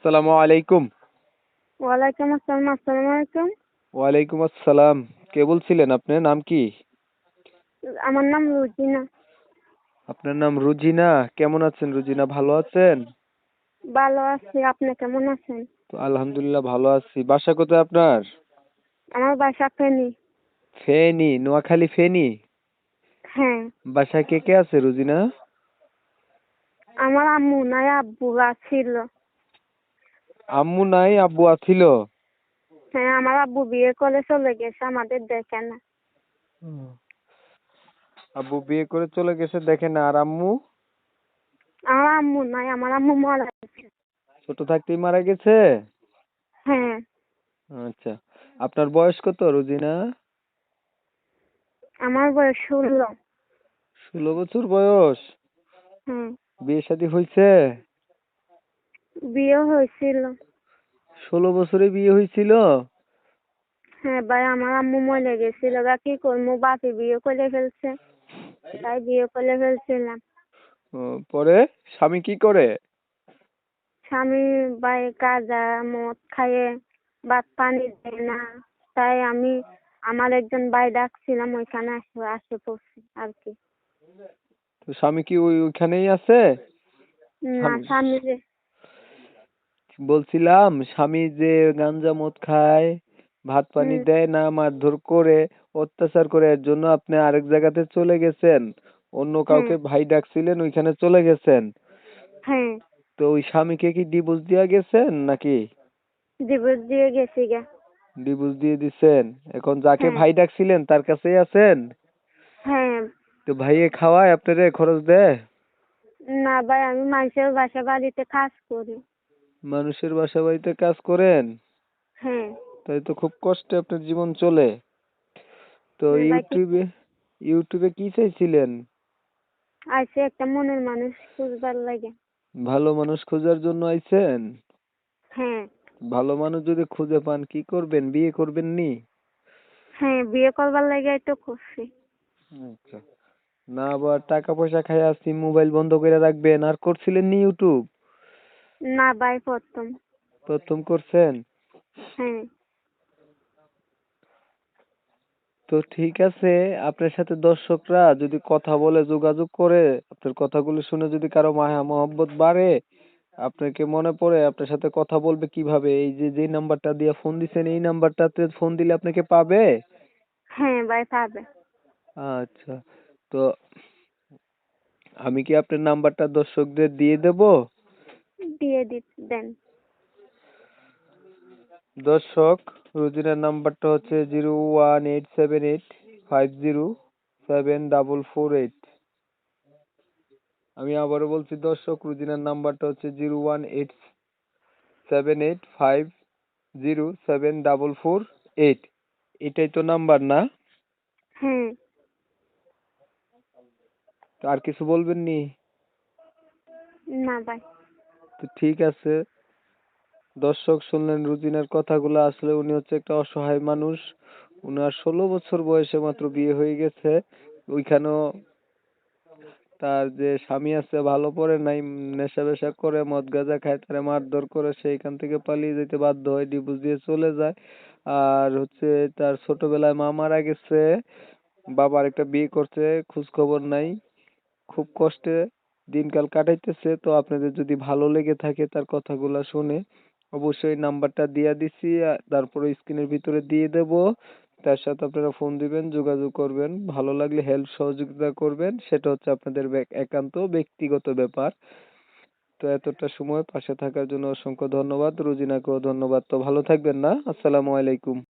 আসসালামু আলাইকুম। ওয়ালাইকুম আসসালাম। আসসালামু আলাইকুম। ওয়ালাইকুম আসসালাম। কে বলছিলেন? আপনার নাম কি? আমার নাম রুজিনা। আপনার নাম রুজিনা। কেমন আছেন রুজিনা? ভালো আছেন? ভালো আছি। আপনি কেমন আছেন? তো আলহামদুলিল্লাহ ভালো আছি। বাসা কোথায় আপনার? আমার বাসা ফেনী। ফেনী, নোয়াখালী ফেনী। হ্যাঁ। বাসায় কে কে আছে রুজিনা? আমার আম্মু নাই, আব্বু ছিল। আম্মু নাই, আব্বু আছিল। হ্যাঁ, আমার আব্বু বিয়ে করে চলে গেছে, আমাদের দেখে না। আব্বু বিয়ে করে চলে গেছে, দেখে না। আর আম্মু? আমার আম্মু নাই, আমার আম্মু মারা গেছে। ছোট থাকতেই মারা গেছে? হ্যাঁ। আচ্ছা। আপনার বয়স কত রুজিনা? আমার বয়স 16। 16 বছর বয়স। হুম। বিয়ে শাদী হয়েছে? বিয়ে হয়েছিল। 16 বছরে বিয়ে হয়েছিল? হ্যাঁ ভাই, আমার আম্মু মরে গেছিল, কি করবো, বাপি বিয়ে করে ফেলছে, তাই বিয়ে করে ফেলছিলাম। পরে স্বামী কি করে? স্বামী ভাই গাঁজা মদ খাইয়ে ভাত পানি দেয় না, তাই আমি আমার একজন ভাই ডাকছিলাম, ওইখানে আসে পড়ছি আর কি। তো স্বামী কি ওইখানেই আছে? না, স্বামী, স্বামী যে বলছিলাম স্বামী যে গাঞ্জা মদ খায়, ভাত পানি হুম দেয় না, মারধর করে, অত্যাচার করে, এর জন্য আপনি আরেক জায়গাতে চলে গেছেন। অন্য হ্যাঁ কাউকে ভাই ডাকছিলেন, ওইখানে চলে গেছেন। হ্যাঁ, তো ওই স্বামীকে কি ডিভোর্স দিয়া গেছেন নাকি? ডিভোর্স দিয়ে গেছি গা। ডিভোর্স দিয়ে দিছেন। এখন যাকে হ্যাঁ ভাই ডাকছিলেন তার কাছেই আছেন? হ্যাঁ। তো ভাইয়ে খাওয়ায় আপনারে, খরচ দেয়? না ভাই, আমি মানুষের বাসা বাড়িতে কাজ করি। মানুষের বাসা বাড়িতে কাজ করেন? হ্যাঁ। তাই তো খুব কষ্টে আপনার জীবন চলে। তো হ্যাঁ ভাই, ইউটিউবে ইউটিউবে কি চাইছিলেন? আছে একটা মনের মানুষ খুঁজবার লাগে। ভালো মানুষ খোঁজার জন্য আইছেন? হ্যাঁ। ভালো মানুষ যদি খুঁজে পান কি করবেন? বিয়ে করবেন নি? হ্যাঁ, বিয়ে করবার লাগে তো করছি। আচ্ছা। না আবার টাকা পয়সা খাইয়া সিম মোবাইল বন্ধ করে রাখবেন। আর করছিলেন নি ইউটিউব? না ভাই, প্রথম। প্রথম করছেন? হ্যাঁ। তো ঠিক আছে, আপনার সাথে দর্শকরা যদি কথা বলে, যোগাযোগ করে, আপনার কথাগুলো শুনে যদি কারো মায়া মহব্বত বাড়ে, আপনাকে মনে পড়ে, আপনার সাথে কথা বলবে কিভাবে? এই যে যে নাম্বারটা দিয়ে ফোন দিছেন, এই নাম্বারটাতে ফোন দিলে আপনাকে পাবে? হ্যাঁ ভাই, পাবে। আচ্ছা। তো আমি কি আপনার নাম্বারটা দর্শকদের দিয়ে দেব? দিয়ে দেন। দর্শক, রুজিনার নাম্বারটা হচ্ছে 01878507448। আমি আবারও বলছি দর্শক, রুজিনার নাম্বারটা হচ্ছে 01878507448। এটাই তো নাম্বার, না? হ্যাঁ। তো আর কিছু বলবেন নি? না ভাই। তো ঠিক আছে। দর্শক, শুনলেন রুজিনার কথাগুলো। আসলে উনি হচ্ছে একটা অসহায় মানুষ। উনার 16 বছর বয়সে মাত্র বিয়ে হয়ে গেছে। ওইখানেও তার যে স্বামী আছে ভালো পড়ে নাই, নেশা বেশা করে, মদ গাঁজা খায়, তারে মারধর করে, সেইখান থেকে পালিয়ে যেতে বাধ্য হয়, ডিভোর্স দিয়ে চলে যায়। আর হচ্ছে তার ছোটবেলায় মা মারা গেছে, বাবা আরেকটা বিয়ে করছে, খোঁজ খবর নাই, খুব কষ্টে দিনকাল কাটাইতেছে। তো আপনাদের যদি ভালো লেগে থাকে তার কথাগুলা শুনে, অবশ্যই নাম্বারটা দিয়া দিছি, তারপরে স্ক্রিনের ভিতরে দিয়ে দেব। তার সাথে আপনারা ফোন দিবেন, যোগাযোগ করবেন, ভালো লাগলে হেল্প সহযোগিতা করবেন, সেটা হচ্ছে আপনাদের একান্ত ব্যক্তিগত ব্যাপার। তো এতটা সময় পাশে থাকার জন্য অসংখ্য ধন্যবাদ। রুজিনাকেও ধন্যবাদ। তো ভালো থাকবেন, না? আসসালামু আলাইকুম।